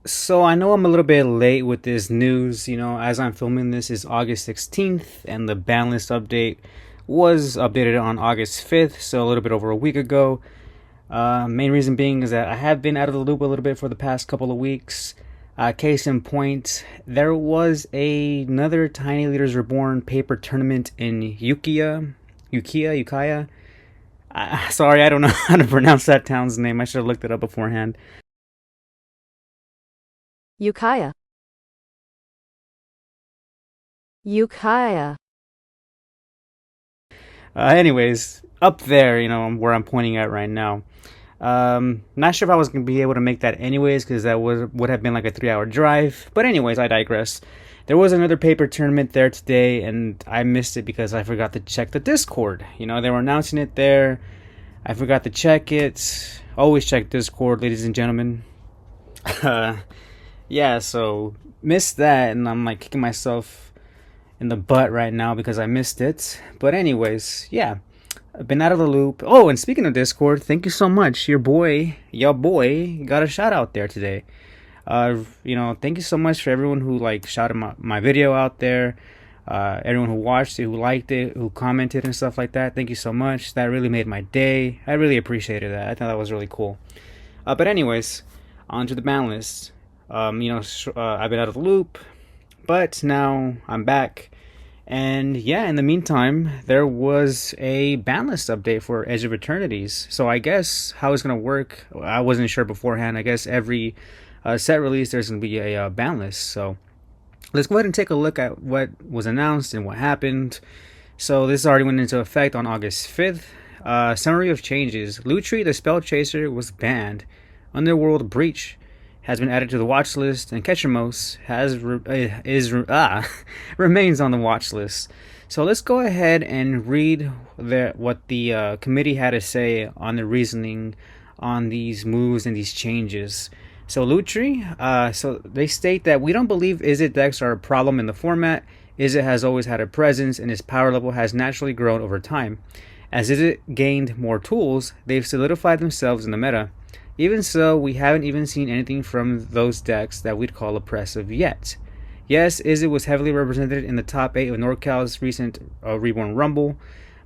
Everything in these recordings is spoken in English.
So I know I'm a little bit late with this news. As I'm filming this is August 16th, and the ban list update was updated on August 5th, so a little bit over a week ago. Main reason being is that I have been out of the loop a little bit for the past couple of weeks. Case in point, there was another Tiny Leaders Reborn paper tournament in Ukiah. Sorry, I don't know how to pronounce that town's name. I should have looked it up beforehand. Ukiah. Ukiah. Anyways, up there, where I'm pointing at right now. Not sure if I was gonna be able to make that anyways, because that would have been like a 3 hour drive. But anyways, I digress. There was another paper tournament there today, and I missed it because I forgot to check the Discord. They were announcing it there. I forgot to check it. Always check Discord, ladies and gentlemen. Yeah, so missed that, and I'm like kicking myself in the butt right now because I missed it. But anyways, yeah, I've been out of the loop. Oh, and speaking of Discord, thank you so much. Your boy, got a shout out there today. Thank you so much for everyone who like shouted my video out there. Everyone who watched it, who liked it, who commented and stuff like that. Thank you so much. That really made my day. I really appreciated that. I thought that was really cool. But anyways, on to the ban list. I've been out of the loop, but now I'm back. And yeah, in the meantime, there was a ban list update for Edge of Eternities. So I guess how it's going to work, I wasn't sure beforehand. I guess every set release, there's going to be a ban list. So let's go ahead and take a look at what was announced and what happened. So this already went into effect on August 5th. Summary of changes. Lutri, the Spell Chaser, was banned. Underworld Breach has been added to the watch list, and Ketchamos remains on the watch list. So let's go ahead and read what the committee had to say on the reasoning on these moves and these changes. So Lutri, so they state that we don't believe Izzet decks are a problem in the format. Izzet has always had a presence, and his power level has naturally grown over time. As Izzet gained more tools, they've solidified themselves in the meta. Even so, we haven't even seen anything from those decks that we'd call oppressive yet. Yes, Izzet was heavily represented in the top 8 of NorCal's recent Reborn Rumble,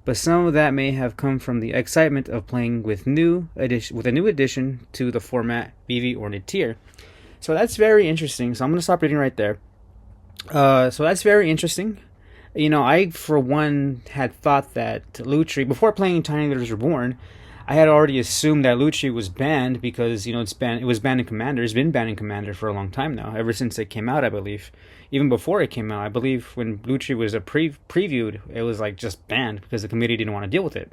but some of that may have come from the excitement of playing with a new addition to the format, Vivi or Natir. So that's very interesting. So I'm going to stop reading right there. So that's very interesting. I, for one, had thought that Lutri, before playing Tiny Leaders Reborn, I had already assumed that Lutri was banned because it was banned in Commander. It's been banned in Commander for a long time now, ever since it came out, I believe. Even before it came out, I believe when Lutri was previewed, it was like just banned because the committee didn't want to deal with it.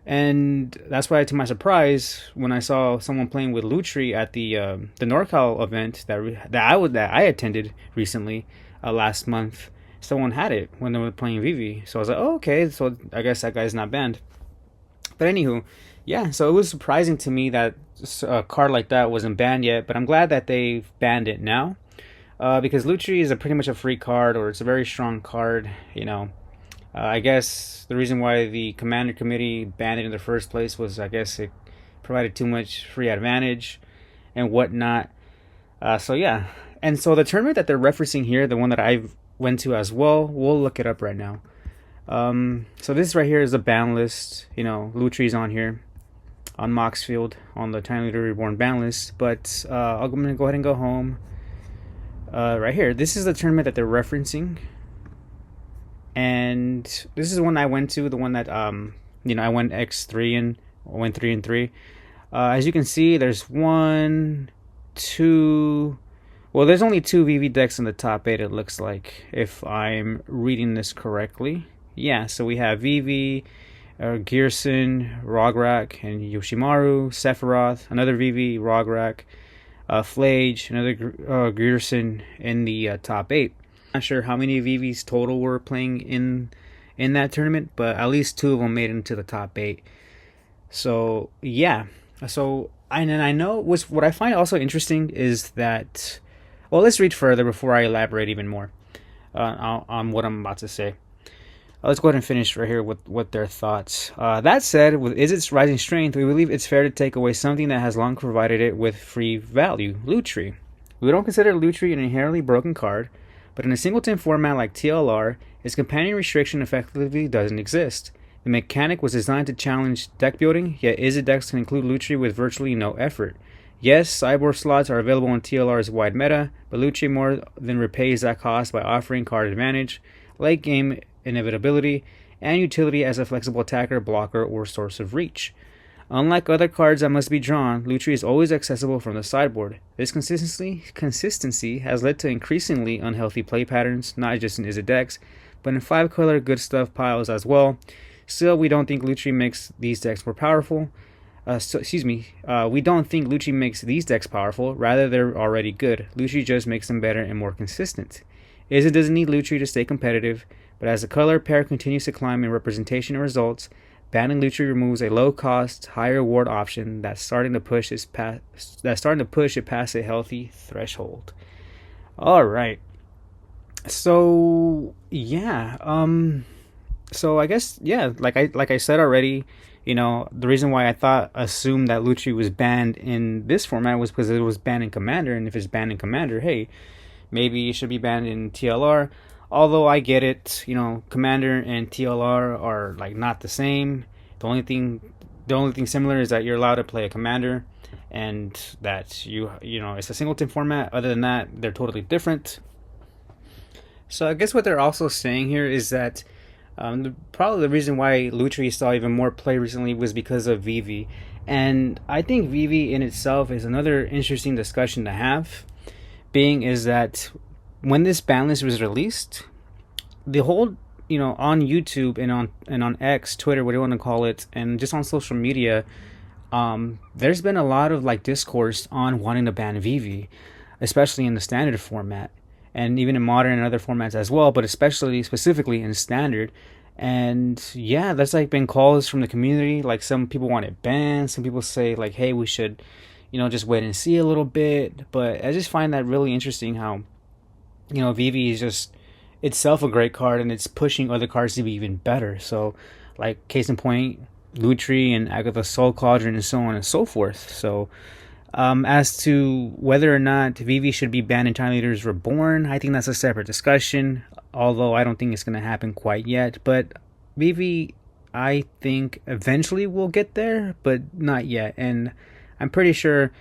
And that's why, to my surprise, when I saw someone playing with Lutri at the NorCal event that I attended recently, last month, someone had it when they were playing Vivi. So I was like, oh, okay, so I guess that guy's not banned. But anywho, yeah, so it was surprising to me that a card like that wasn't banned yet, but I'm glad that they've banned it now. Because Lutri is pretty much a free card, or it's a very strong card, I guess the reason why the Commander Committee banned it in the first place was, I guess, it provided too much free advantage and whatnot. So yeah, and so the tournament that they're referencing here, the one that I went to as well, we'll look it up right now. So this right here is the ban list. Lutri's on here on Moxfield on the Tiny Leader Reborn ban list. But I'm gonna go ahead and go home. Right here, this is the tournament that they're referencing, and this is one I went to. The one that I went X3 and went 3-3. As you can see, there's one, two. Well, there's only 2 VV decks in the top 8. It looks like, if I'm reading this correctly. Yeah, so we have Vivi, Gearson, Rograk, and Yoshimaru, Sephiroth, another Vivi, Rograk, Flage, another Gearson in the top 8. Not sure how many Vivis total were playing in that tournament, but at least 2 of them made it into the top 8. So yeah, so I know what I find also interesting is that, well, let's read further before I elaborate even more on what I'm about to say. Let's go ahead and finish right here with their thoughts. That said, with Izzet's rising strength, we believe it's fair to take away something that has long provided it with free value, Lutri. We don't consider Lutri an inherently broken card, but in a singleton format like TLR, its companion restriction effectively doesn't exist. The mechanic was designed to challenge deck building, yet Izzet decks can include Lutri with virtually no effort. Yes, sideboard slots are available in TLR's wide meta, but Lutri more than repays that cost by offering card advantage, late game inevitability, and utility as a flexible attacker, blocker, or source of reach. Unlike other cards that must be drawn, Lutri is always accessible from the sideboard. This consistency has led to increasingly unhealthy play patterns, not just in Izzet decks, but in 5-color good stuff piles as well. Still, we don't think Lutri makes these decks more powerful. We don't think Lutri makes these decks powerful, rather they're already good. Lutri just makes them better and more consistent. Izzet doesn't need Lutri to stay competitive, but as the color pair continues to climb in representation and results, banning Lutri removes a low-cost, high-reward option that's starting to push it past a healthy threshold. All right. So yeah, so I guess like I said already, the reason why I assumed that Lutri was banned in this format was because it was banned in Commander, and if it's banned in Commander, hey, maybe it should be banned in TLR. Although I get it, Commander and TLR are like not the same. The only thing similar is that you're allowed to play a Commander, and that it's a singleton format. Other than that, they're totally different. So I guess what they're also saying here is that probably the reason why Lutri saw even more play recently was because of Vivi. And I think Vivi in itself is another interesting discussion to have, being is that when this ban list was released, the whole, on YouTube and on X, Twitter, whatever you want to call it, and just on social media, there's been a lot of like discourse on wanting to ban Vivi, especially in the standard format, and even in modern and other formats as well, but specifically in standard. And yeah, that's like been calls from the community. Like some people want it banned, some people say like, hey, we should, just wait and see a little bit. But I just find that really interesting how, Vivi is just itself a great card, and it's pushing other cards to be even better. So like case in point, Lutri and Agatha's Soul Cauldron and so on and so forth. So as to whether or not Vivi should be banned in Tiny Leaders Reborn, I think that's a separate discussion, although I don't think it's going to happen quite yet. But Vivi, I think eventually will get there, but not yet. And I'm pretty sure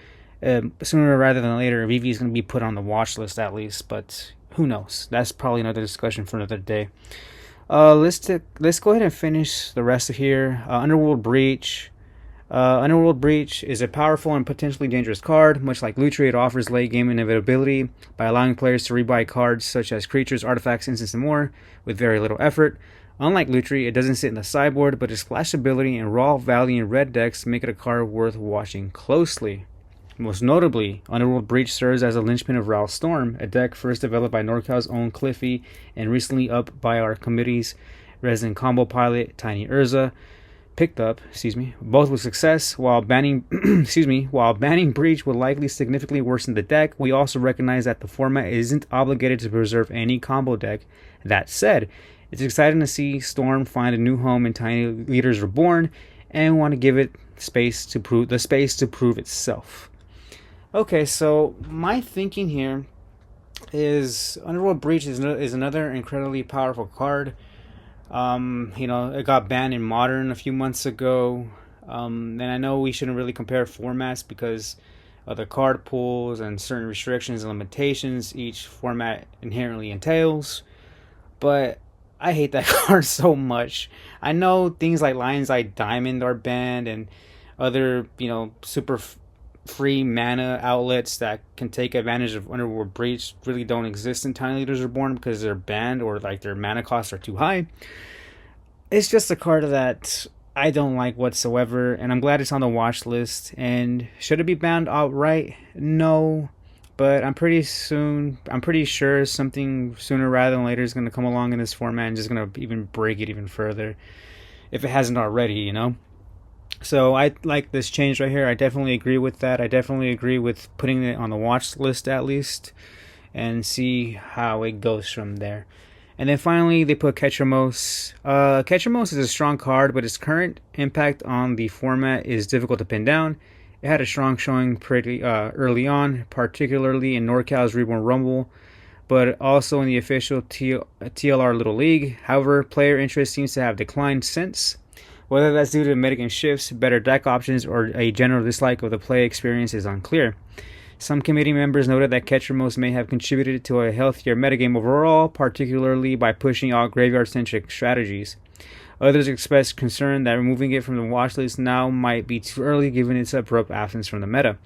sooner rather than later, Vivi is going to be put on the watch list at least, but who knows? That's probably another discussion for another day. Let's go ahead and finish the rest of here. Underworld Breach. Underworld Breach is a powerful and potentially dangerous card. Much like Lutri, it offers late game inevitability by allowing players to rebuy cards such as creatures, artifacts, instants, and more with very little effort. Unlike Lutri, it doesn't sit in the sideboard, but its splashability and raw value in red decks make it a card worth watching closely. Most notably, Underworld Breach serves as a linchpin of Ral Storm, a deck first developed by NorCal's own Cliffy and recently upped by our committee's resident combo pilot, Tiny Urza. Both with success. While banning Breach will likely significantly worsen the deck, we also recognize that the format isn't obligated to preserve any combo deck. That said, it's exciting to see Storm find a new home in Tiny Leaders Reborn, and want to give it space to prove itself. Okay, so my thinking here is Underworld Breach is another incredibly powerful card. It got banned in Modern a few months ago. And I know we shouldn't really compare formats because of the card pools and certain restrictions and limitations each format inherently entails. But I hate that card so much. I know things like Lion's Eye Diamond are banned, and other, super free mana outlets that can take advantage of Underworld Breach really don't exist in Tiny Leaders Reborn because they're banned or like their mana costs are too high. It's just a card that I don't like whatsoever, and I'm glad it's on the watch list. And should it be banned outright? No, but I'm pretty sure something sooner rather than later is going to come along in this format and just going to even break it even further if it hasn't already, So I like this change right here. I definitely agree with that. I definitely agree with putting it on the watch list at least, and see how it goes from there. And then finally, they put Ketramos. Ketramos is a strong card, but its current impact on the format is difficult to pin down. It had a strong showing pretty early on, particularly in NorCal's Reborn Rumble, but also in the official TLR Little League. However, player interest seems to have declined since. Whether that's due to metagame shifts, better deck options, or a general dislike of the play experience is unclear. Some committee members noted that catcher modes may have contributed to a healthier metagame overall, particularly by pushing out graveyard-centric strategies. Others expressed concern that removing it from the watch list now might be too early given its abrupt absence from the meta.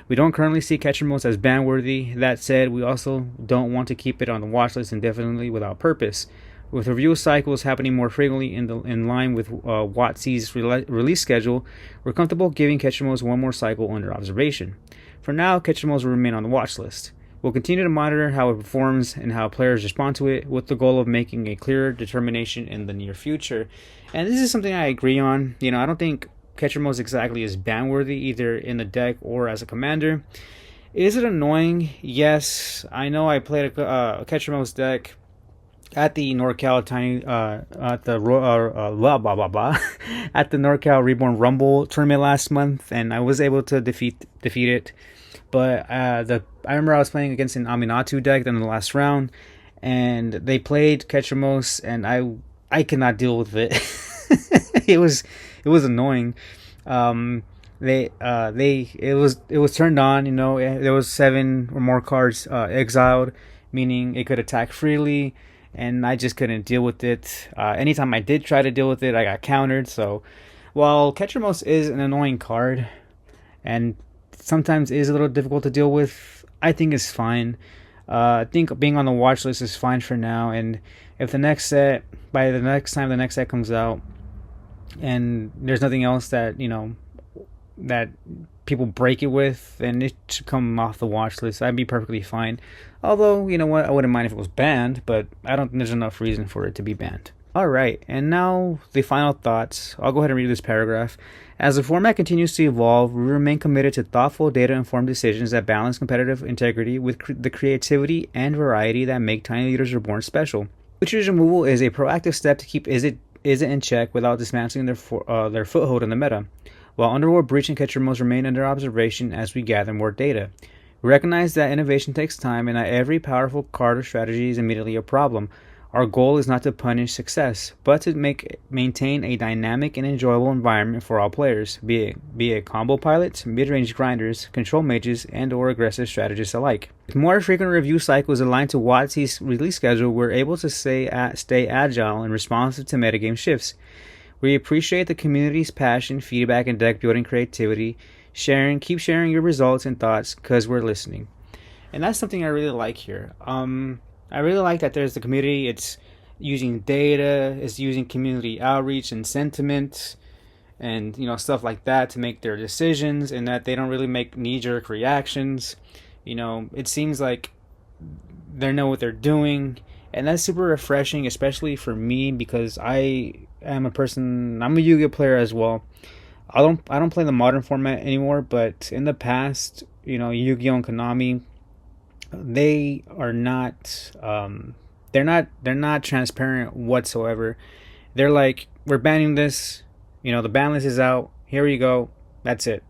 We don't currently see catcher modes as ban-worthy. That said, we also don't want to keep it on the watch list indefinitely without purpose. With review cycles happening more frequently in line with WotC's release schedule, we're comfortable giving catcher modes one more cycle under observation. For now, catcher modes will remain on the watch list. We'll continue to monitor how it performs and how players respond to it, with the goal of making a clearer determination in the near future. And this is something I agree on. I don't think catcher mode exactly is ban-worthy, either in the deck or as a commander. Is it annoying? Yes. I know I played a catcher mode deck at the NorCal Tiny at the at the NorCal Reborn Rumble tournament last month, and I was able to defeat it. But I remember I was playing against an Aminatu deck in the last round, and they played Ketchamos, and I could not deal with it. it was annoying. It was turned on. There was 7 or more cards exiled, meaning it could attack freely, and I just couldn't deal with it. Anytime I did try to deal with it, I got countered. So while Ketchamos is an annoying card, and sometimes is a little difficult to deal with, I think it's fine. I think being on the watch list is fine for now, and if by the next time the next set comes out and there's nothing else that that people break it with, then it should come off the watch list. I'd be perfectly fine. Although, you know what, I wouldn't mind if it was banned, but I don't think there's enough reason for it to be banned. Alright, and now the final thoughts. I'll go ahead and read this paragraph. As the format continues to evolve, we remain committed to thoughtful, data-informed decisions that balance competitive integrity with the creativity and variety that make Tiny Leaders Reborn special. Lutri's removal is a proactive step to keep Izzet in check without dismantling their foothold in the meta, while Underworld Breach and Catcher modes remain under observation as we gather more data. We recognize that innovation takes time and that every powerful card or strategy is immediately a problem. Our goal is not to punish success, but to maintain a dynamic and enjoyable environment for all players, be it combo pilots, mid-range grinders, control mages, and or aggressive strategists alike. With more frequent review cycles aligned to WotC's release schedule, we're able to stay agile and responsive to metagame shifts. We appreciate the community's passion, feedback, and deck building creativity. Keep sharing your results and thoughts, because we're listening. And that's something I really like here. I really like that there's the community. It's using data, it's using community outreach and sentiment, and stuff like that to make their decisions, and that they don't really make knee-jerk reactions. It seems like they know what they're doing, and that's super refreshing, especially for me, because I'm a Yu-Gi-Oh player as well. I don't play the modern format anymore, but in the past, Yu-Gi-Oh and Konami, they are not they're not transparent whatsoever. They're like, we're banning this, the ban list is out, here you go, that's it.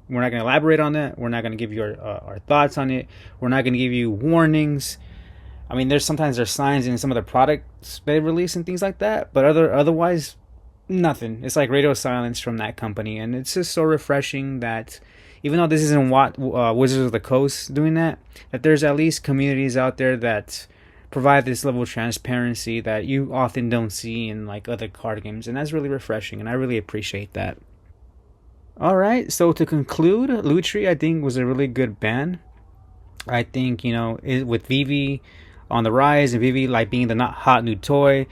We're not going to elaborate on that. We're not going to give you our thoughts on it. We're not going to give you warnings. I mean, there's signs in some of the products they release and things like that, but otherwise nothing. It's like radio silence from that company, and it's just so refreshing that even though this isn't Wizards of the Coast doing that there's at least communities out there that provide this level of transparency that you often don't see in like other card games, and that's really refreshing, and I really appreciate that. Alright, so to conclude, Lutri I think was a really good ban. I think, with Vivi on the rise and Vivi like being the not hot new toy,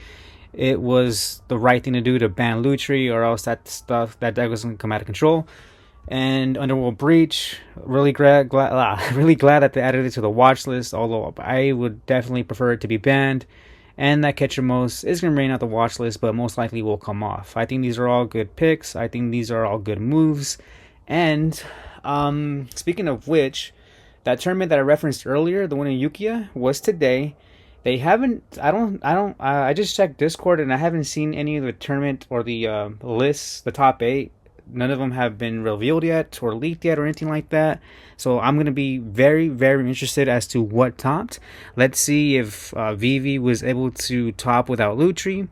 it was the right thing to do to ban Lutri, or else that deck was going to come out of control. And Underworld Breach, really glad that they added it to the watch list, although I would definitely prefer it to be banned. And that Catcher Most is going to remain at the watch list, but most likely will come off. I think these are all good picks. I think these are all good moves. And speaking of which, that tournament that I referenced earlier, the one in Ukiah, was today. They haven't. I just checked Discord and I haven't seen any of the tournament or the lists, the top 8 none of them have been revealed yet or leaked yet or anything like that. So I'm gonna be very, very interested as to what topped. Let's see if Vivi was able to top without Lutri,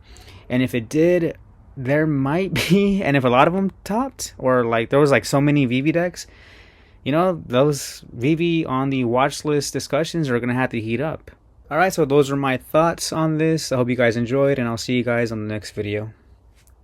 and if it did, there might be, and if a lot of them topped, or like there was like so many Vivi decks, those Vivi on the watch list discussions are gonna have to heat up. Alright, so those are my thoughts on this. I hope you guys enjoyed, and I'll see you guys on the next video.